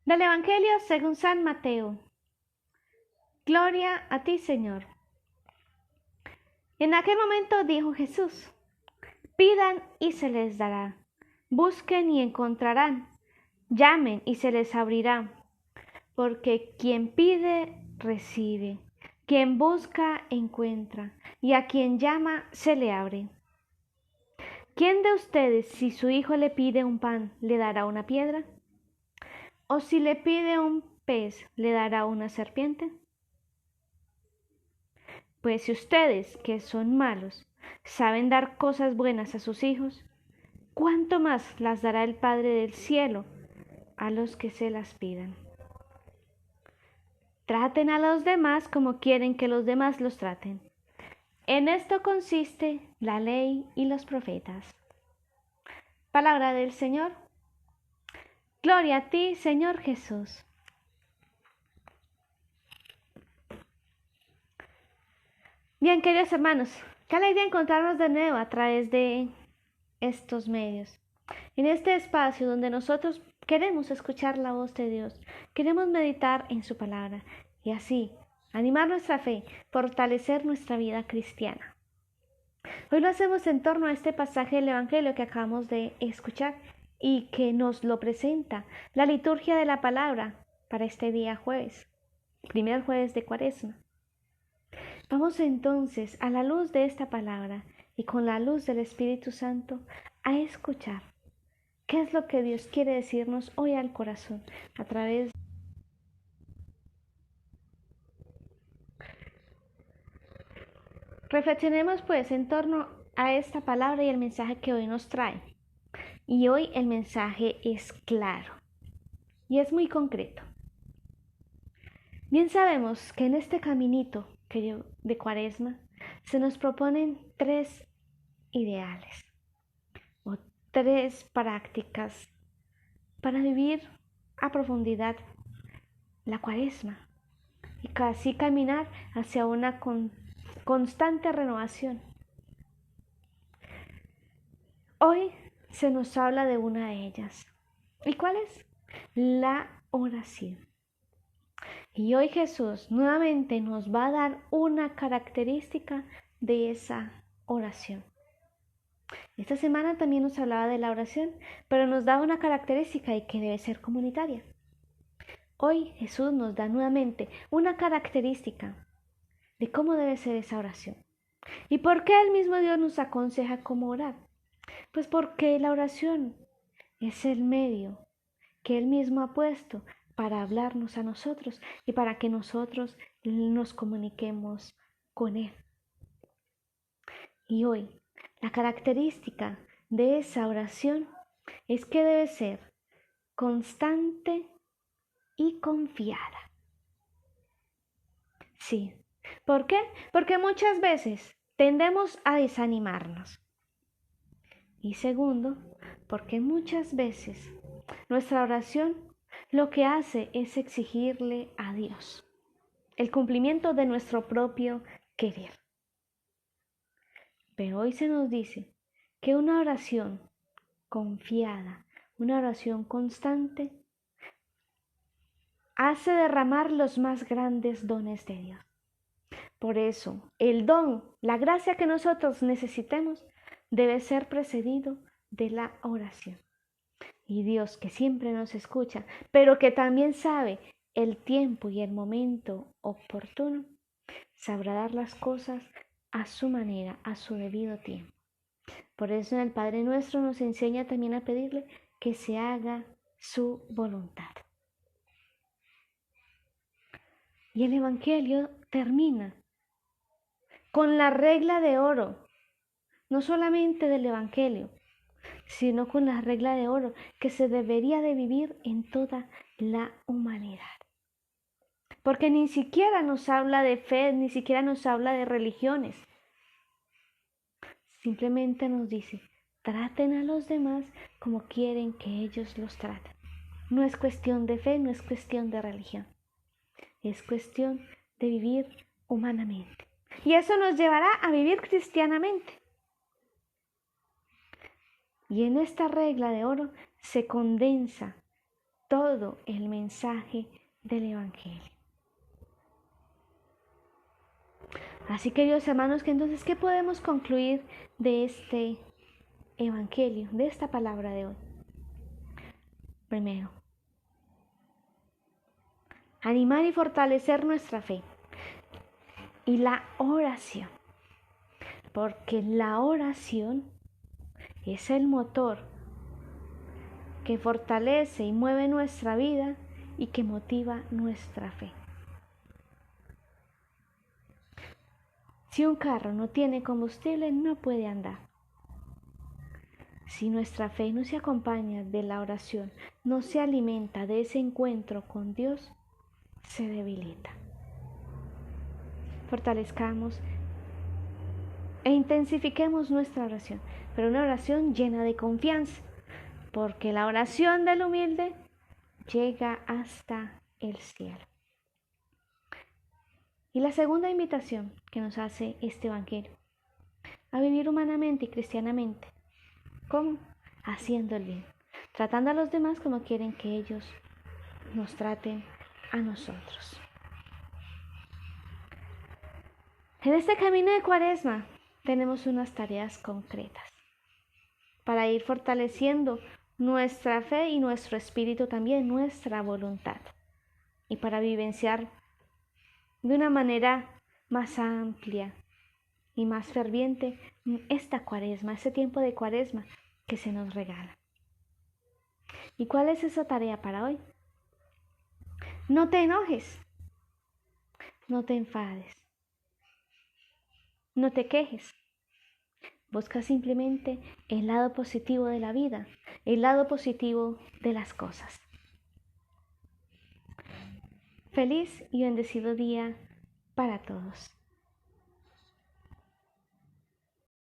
Del Evangelio según San Mateo. Gloria a ti, Señor. En aquel momento dijo Jesús: pidan y se les dará, busquen y encontrarán, llamen y se les abrirá, porque quien pide, recibe, quien busca, encuentra, y a quien llama, se le abre. ¿Quién de ustedes, si su hijo le pide un pan, le dará una piedra? ¿O si le pide un pez, le dará una serpiente? Pues si ustedes, que son malos, saben dar cosas buenas a sus hijos, ¿cuánto más las dará el Padre del cielo a los que se las pidan? Traten a los demás como quieren que los demás los traten. En esto consiste la ley y los profetas. Palabra del Señor. Gloria a ti, Señor Jesús. Bien, queridos hermanos, qué alegría encontrarnos de nuevo a través de estos medios. En este espacio donde nosotros queremos escuchar la voz de Dios, queremos meditar en su palabra y así animar nuestra fe, fortalecer nuestra vida cristiana. Hoy lo hacemos en torno a este pasaje del Evangelio que acabamos de escuchar y que nos lo presenta la liturgia de la palabra para este día jueves, primer jueves de Cuaresma. Vamos entonces a la luz de esta palabra y con la luz del Espíritu Santo a escuchar qué es lo que Dios quiere decirnos hoy al corazón a través de... Reflexionemos pues en torno a esta palabra y el mensaje que hoy nos trae. Y hoy el mensaje es claro y es muy concreto. Bien sabemos que en este caminito de Cuaresma se nos proponen tres ideales o tres prácticas para vivir a profundidad la Cuaresma y casi caminar hacia una constante renovación. Hoy se nos habla de una de ellas. ¿Y cuál es? La oración. Y hoy Jesús nuevamente nos va a dar una característica de esa oración. Esta semana también nos hablaba de la oración, pero nos da una característica y que debe ser comunitaria. Hoy Jesús nos da nuevamente una característica de cómo debe ser esa oración. ¿Y por qué el mismo Dios nos aconseja cómo orar? Pues porque la oración es el medio que Él mismo ha puesto para hablarnos a nosotros y para que nosotros nos comuniquemos con Él. Y hoy, la característica de esa oración es que debe ser constante y confiada. Sí. ¿Por qué? Porque muchas veces tendemos a desanimarnos. Y segundo, porque muchas veces nuestra oración lo que hace es exigirle a Dios el cumplimiento de nuestro propio querer. Pero hoy se nos dice que una oración confiada, una oración constante, hace derramar los más grandes dones de Dios. Por eso, el don, la gracia que nosotros necesitemos, debe ser precedido de la oración. Y Dios, que siempre nos escucha, pero que también sabe el tiempo y el momento oportuno, sabrá dar las cosas a su manera, a su debido tiempo. Por eso en el Padre Nuestro nos enseña también a pedirle que se haga su voluntad. Y el Evangelio termina con la regla de oro, no solamente del Evangelio, sino con la regla de oro que se debería de vivir en toda la humanidad. Porque ni siquiera nos habla de fe, ni siquiera nos habla de religiones. Simplemente nos dice, traten a los demás como quieren que ellos los traten. No es cuestión de fe, no es cuestión de religión. Es cuestión de vivir humanamente. Y eso nos llevará a vivir cristianamente. Y en esta regla de oro se condensa todo el mensaje del Evangelio. Así, queridos hermanos, que entonces, ¿qué podemos concluir de este Evangelio, de esta palabra de hoy? Primero, animar y fortalecer nuestra fe y la oración, porque la oración es el motor que fortalece y mueve nuestra vida y que motiva nuestra fe. Si un carro no tiene combustible, no puede andar. Si nuestra fe no se acompaña de la oración, no se alimenta de ese encuentro con Dios, se debilita. Fortalezcamos e intensifiquemos nuestra oración, pero una oración llena de confianza, porque la oración del humilde llega hasta el cielo. Y la segunda invitación que nos hace este Evangelio, a vivir humanamente y cristianamente. ¿Cómo? Haciendo el bien, tratando a los demás como quieren que ellos nos traten a nosotros. En este camino de Cuaresma tenemos unas tareas concretas para ir fortaleciendo nuestra fe y nuestro espíritu, también nuestra voluntad, y para vivenciar de una manera más amplia y más ferviente esta Cuaresma, este tiempo de Cuaresma que se nos regala. ¿Y cuál es esa tarea para hoy? No te enojes, no te enfades, no te quejes. Busca simplemente el lado positivo de la vida, el lado positivo de las cosas. Feliz y bendecido día para todos.